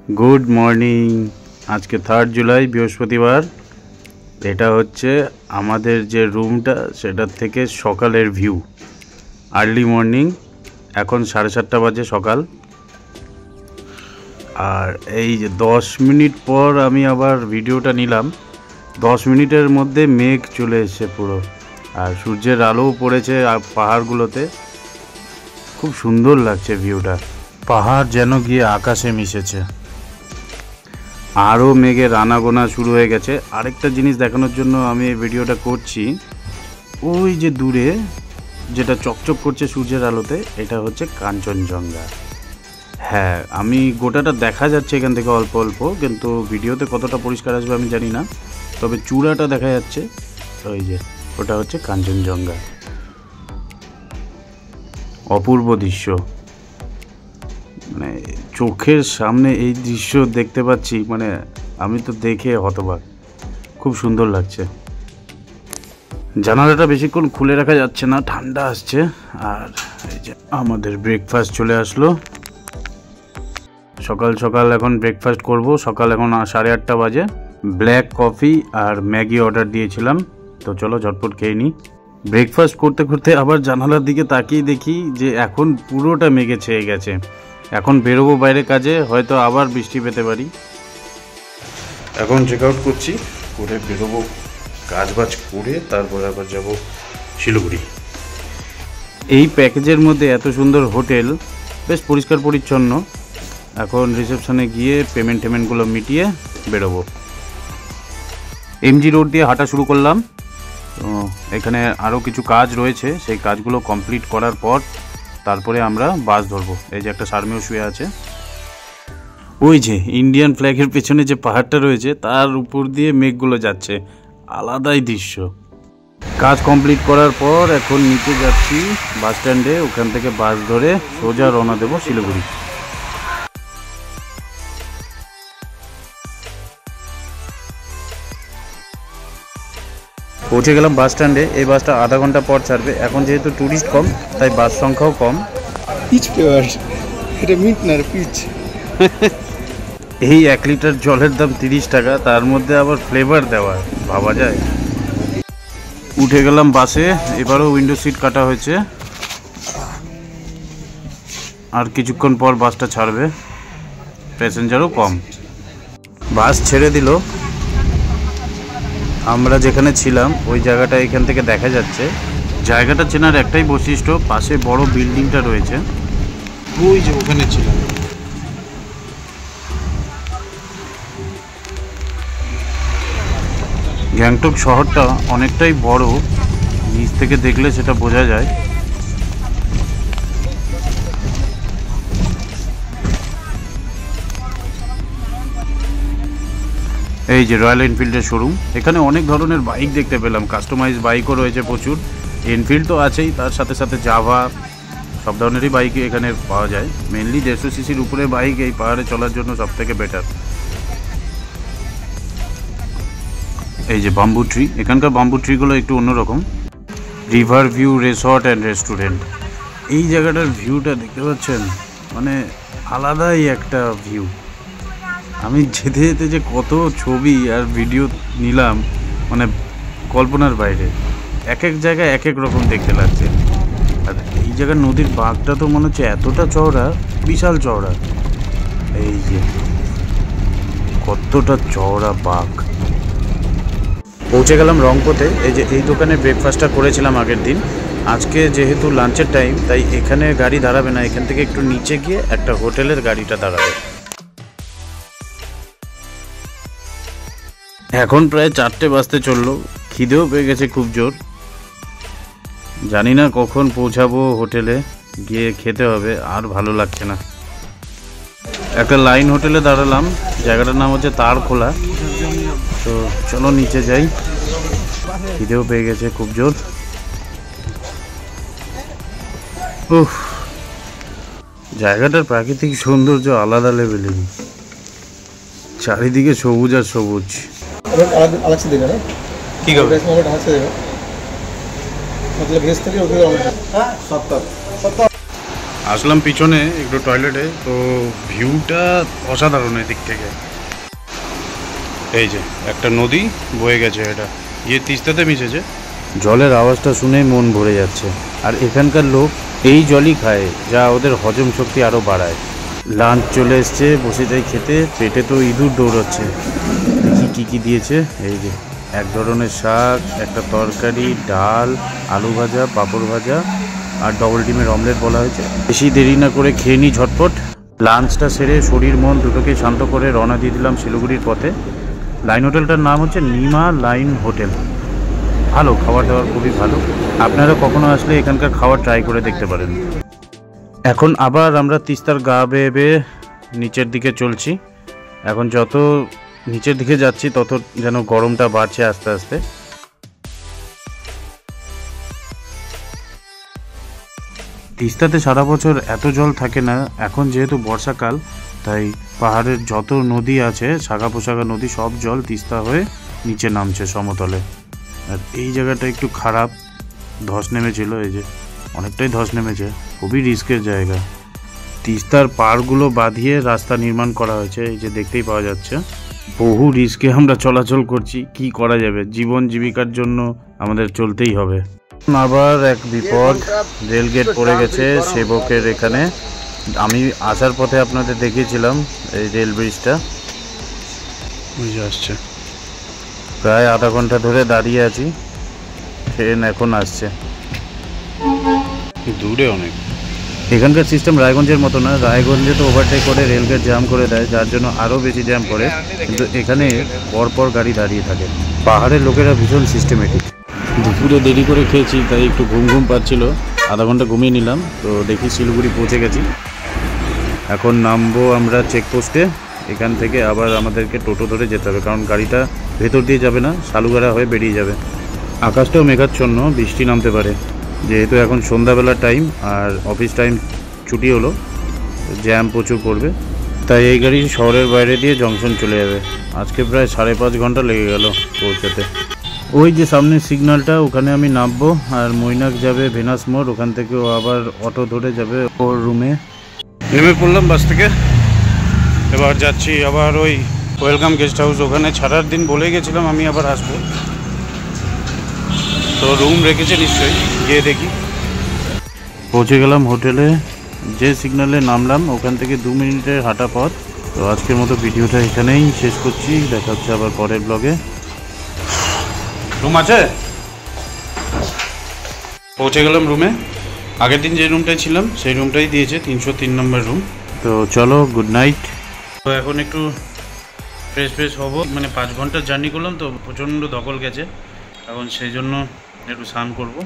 Good morning. আজকে 3 জুলাই বৃহস্পতিবার। এটা হচ্ছে আমাদের যে রুমটা সেটার থেকে সকালের ভিউ। আর্লি মর্নিং, এখন 7:30 বাজে সকাল। আর এই যে 10 মিনিট পর আমি আবার ভিডিওটা নিলাম। 10 মিনিটের মধ্যে মেঘ চলে এসেছে পুরো, আর সূর্যের আলোও পড়েছে পাহাড়গুলোতে। খুব সুন্দর লাগছে ভিউটা। পাহাড় যেন গিয়ে আকাশে মিশেছে। আরও মেঘের আনাগোনা শুরু হয়ে গেছে। আরেকটা জিনিস দেখানোর জন্য আমি এই ভিডিওটা করছি। ওই যে দূরে যেটা চকচক করছে সূর্যের আলোতে, এটা হচ্ছে কাঞ্চনজঙ্ঘা। হ্যাঁ, আমি গোটাটা দেখা যাচ্ছে এখান থেকে অল্প অল্প, কিন্তু ভিডিওতে কতটা পরিষ্কার আসবে আমি জানি না। তবে চূড়াটা দেখা যাচ্ছে। ওই যে ওটা হচ্ছে কাঞ্চনজঙ্ঘা। অপূর্ব দৃশ্য, মানে চোখের সামনে এই দৃশ্য দেখতে পাচ্ছি, মানে আমি তো দেখে হতবাক। খুব সুন্দর লাগছে। জানালাটা বেশিক্ষণ খুলে রাখা যাচ্ছে না, ঠান্ডা আসছে। আর এই যে আমাদের ব্রেকফাস্ট চলে আসলো। সকাল সকাল এখন ব্রেকফাস্ট করব। সকাল এখন 8:30 বাজে। ব্ল্যাক কফি আর ম্যাগি অর্ডার দিয়েছিলাম, তো চলো ঝটপট খেয়ে নিই। ব্রেকফাস্ট করতে করতে আবার জানালার দিকে তাকিয়ে দেখি যে এখন পুরোটা মেঘে ছেয়ে গেছে। এখন বেরোবো বাইরে কাজে, হয়তো আবার বৃষ্টি পেতে পারি। এখন চেক আউট করছি, করে বেরোবো কাজবাজ করে, তারপর আবার যাব শিলিগুড়ি। এই প্যাকেজের মধ্যে এত সুন্দর হোটেল, বেশ পরিষ্কার পরিচ্ছন্ন। এখন রিসেপশনে গিয়ে পেমেন্টগুলো মিটিয়ে বেরোবো। এমজি রোড দিয়ে হাঁটা শুরু করলাম। তো এখানে আরও কিছু কাজ রয়েছে, সেই কাজগুলো কমপ্লিট করার পর তারপরে আমরা বাস ধরবো। এই যে একটা সার্মেও শুয়ে আছে। ওই যে ইন্ডিয়ান ফ্ল্যাগের পেছনে যে পাহাড়টা রয়েছে তার উপর দিয়ে মেঘগুলো যাচ্ছে, আলাদাই দৃশ্য। কাজ কমপ্লিট করার পর এখন নিচে যাচ্ছি বাস স্ট্যান্ডে। ওখান থেকে বাস ধরে সোজা রওনা দেবো শিলিগুড়ি। পৌঁছে গেলাম বাস স্ট্যান্ডে। এই বাসটা আধা ঘন্টা পর ছাড়বে। এখন যেহেতু ট্যুরিস্ট কম, তাই বাস সংখ্যাও কম। পিচ পেয়ার, এটা মিট না পিচ। এই 1 লিটার জলের দাম 30 টাকা, তার মধ্যে আবার ফ্লেভার দেওয়া, ভাবা যায়। উঠে গেলাম বাসে। এবারও উইন্ডো সিট কাটা হয়েছে। আর কিছুক্ষণ পর বাসটা ছাড়বে, প্যাসেঞ্জারও কম। বাস ছেড়ে দিল। আমরা যেখানে ছিলাম ওই জায়গাটা এখান থেকে দেখা যাচ্ছে। জায়গাটা চেনার একটাই বৈশিষ্ট্য, পাশে বড় বিল্ডিংটা রয়েছে। ওই যে ওখানে ছিলাম। গ্যাংটক শহরটা অনেকটাই বড়, নিচ থেকে দেখলে সেটা বোঝা যায়। এই যে রয়্যাল এনফিল্ডের শোরুম। এখানে অনেক ধরনের বাইক দেখতে পেলাম, কাস্টমাইজ বাইকও রয়েছে প্রচুর। এনফিল্ড তো আছেই, তার সাথে সাথে জাভা, সব ধরনেরই বাইকই এখানে পাওয়া যায়। মেনলি 150 সিসির উপরে বাইক এই পাহাড়ে চলার জন্য সব থেকে বেটার। এই যে বাম্বু ট্রি, এখানকার বাম্বু ট্রিগুলো একটু অন্যরকম। River view resort and restaurant. এই জায়গাটার ভিউটা দেখতে পাচ্ছেন, মানে আলাদাই একটা ভিউ। আমি যেতে যেতে যে কত ছবি আর ভিডিও নিলাম, মানে কল্পনার বাইরে। এক এক জায়গায় এক এক রকম দেখতে লাগছে। আর এই জায়গার নদীর বাঁকটা তো মনে হচ্ছে এতটা চওড়া, বিশাল চওড়া। এই যে কতটা চওড়া বাঁক। পৌঁছে গেলাম রংপোতে। এই যে এই দোকানে ব্রেকফাস্টটা করেছিলাম আগের দিন। আজকে যেহেতু লাঞ্চের টাইম, তাই এখানে গাড়ি দাঁড়াবে না। এখান থেকে একটু নিচে গিয়ে একটা হোটেলের গাড়িটা দাঁড়াবে। এখন প্রায় 4টে বাজতে চললো। খিদেও পেয়ে গেছে খুব জোর। জানি না কখন পৌঁছাবো হোটেলে, গিয়ে খেতে হবে। আর ভালো লাগছে না। একটা লাইন হোটেলে দাঁড়ালাম, জায়গাটার নাম হচ্ছে তারখোলা। তো চলো নিচে যাই, খিদেও পেয়ে গেছে খুব জোর। উফ, জায়গাটার প্রাকৃতিক সৌন্দর্য আলাদা লেভেলের। চারিদিকে সবুজ আর সবুজ। अलग से देगा ना, ठीक है। इसमें ऑमलेट हाथ से देगा, मतलब भेज तक 70। আসলাম পিছনে একটু টয়লেটে, তো ভিউটা অসাধারণ এদিক থেকে। এই যে একটা নদী বয়ে গেছে, এটা গিয়ে তিস্তাতে মিশেছে। জলের আওয়াজটা শুনেই মন ভরে যাচ্ছে। আর এখানকার লোক এই জলই খায়, যা ওদের হজম শক্তি আরও বাড়ায়। লাঞ্চ চলে এসছে, বসে যাই খেতে। পেটে তো ইঁদুর দৌড়াচ্ছে। দেখি কী কী দিয়েছে। এই যে এক ধরনের শাক, একটা তরকারি, ডাল, আলু ভাজা, পাঁপড় ভাজা আর ডবল ডিমের অমলেট বলা হয়েছে। বেশি দেরি না করে খেয়ে নিই ঝটপট। লাঞ্চটা সেরে শরীর মন দুটোকে শান্ত করে রওনা দিয়ে দিলাম শিলিগুড়ির পথে। লাইন হোটেলটার নাম হচ্ছে নিমা লাইন হোটেল। ভালো খাবার দাবার, খুবই ভালো। আপনারা কখনো আসলে এখানকার খাবার ট্রাই করে দেখতে পারেন। এখন আবার আমরা তিস্তার গা বেয়ে বেয়ে নিচের দিকে চলছি। এখন যত নিচের দিকে যাচ্ছি তত যেন গরমটা বাড়ছে আস্তে আস্তে। তিস্তাতে সারা বছর এত জল থাকে না, এখন যেহেতু বর্ষাকাল তাই পাহাড়ের যত নদী আছে, শাখা পোশাখা নদী, সব জল তিস্তা হয়ে নিচে নামছে সমতলে। আর এই জায়গাটা একটু খারাপ, ধস নেমেছিল। এই যে অনেকটাই ধস নেমেছে, খুবই রিস্কের জায়গা। তিস্তার পাড়গুলো বাঁধিয়ে রাস্তা নির্মাণ করা হয়েছে, এই যে দেখতেই পাওয়া যাচ্ছে। বহু রিস্কে আমরা চলাচল করছি, কি করা যাবে, জীবন জীবিকার জন্য আমাদের চলতেই হবে। আবার এক বিপদ, রেলগেট পড়ে গেছে সেবকের এখানে। আমি আসার পথে আপনাদের দেখিয়েছিলাম এই রেল ব্রিজটা, বুঝে আসছে। প্রায় আধা ঘন্টা ধরে দাঁড়িয়ে আছি, ট্রেন এখন আসছে। দূরে অনেক। এখানকার সিস্টেম রায়গঞ্জের মতো না। রায়গঞ্জে তো ওভারটেক করে রেলগেট জ্যাম করে দেয়, যার জন্য আরও বেশি জ্যাম করে, কিন্তু এখানে পরপর গাড়ি দাঁড়িয়ে থাকে। পাহাড়ের লোকেরা ভীষণ সিস্টেমেটিক। দুপুরে দেরি করে খেয়েছি তাই একটু ঘুম ঘুম পাচ্ছিল, আধা ঘন্টা ঘুমিয়ে নিলাম। তো দেখি শিলিগুড়ি পৌঁছে গেছি। এখন নামবো আমরা চেকপোস্টে। এখান থেকে আবার আমাদেরকে টোটো ধরে যেতে হবে, কারণ গাড়িটা ভেতর দিয়ে যাবে না, শালুগাড়া হয়ে বেরিয়ে যাবে। আকাশটাও মেঘাচ্ছন্ন, বৃষ্টি নামতে পারে। যেহেতু এখন সন্ধ্যাবেলার টাইম আর অফিস টাইম ছুটি হলো, জ্যাম প্রচুর পড়বে, তাই এই গাড়ি শহরের বাইরে দিয়ে জংশন চলে যাবে। আজকে প্রায় 5.5 ঘন্টা লেগে গেল পৌঁছাতে। ওই যে সামনের সিগন্যালটা, ওখানে আমি নামবো। আর মৈনাক যাবে ভেনাস মোড়, ওখান থেকে ও আবার অটো ধরে যাবে ওর রুমে। নেমে পড়লাম বাস থেকে, এবার যাচ্ছি আবার ওই ওয়েলকাম গেস্ট হাউস। ওখানে ছাড়ার দিন বলে গেছিলাম আমি আবার আসবো, তো রুম রেখেছে নিশ্চয়ই, গিয়ে দেখি। পৌঁছে গেলাম হোটেলে। যে সিগন্যালে নামলাম ওখান থেকে 2 মিনিটের হাঁটা পথ। তো আজকের মতো ভিডিওটা এখানেই শেষ করছি, দেখা হচ্ছে আবার পরের ব্লগে। রুম আছে, পৌঁছে গেলাম রুমে। আগের দিন যে রুমটায় ছিলাম সেই রুমটাই দিয়েছে, 303 নম্বর রুম। তো চলো, গুড নাইট। তো এখন একটু ফ্রেশ হবো, মানে 5 ঘন্টার জার্নি করলাম তো প্রচণ্ড ধকল গেছে, এখন সেই জন্য একটু স্নান করবো।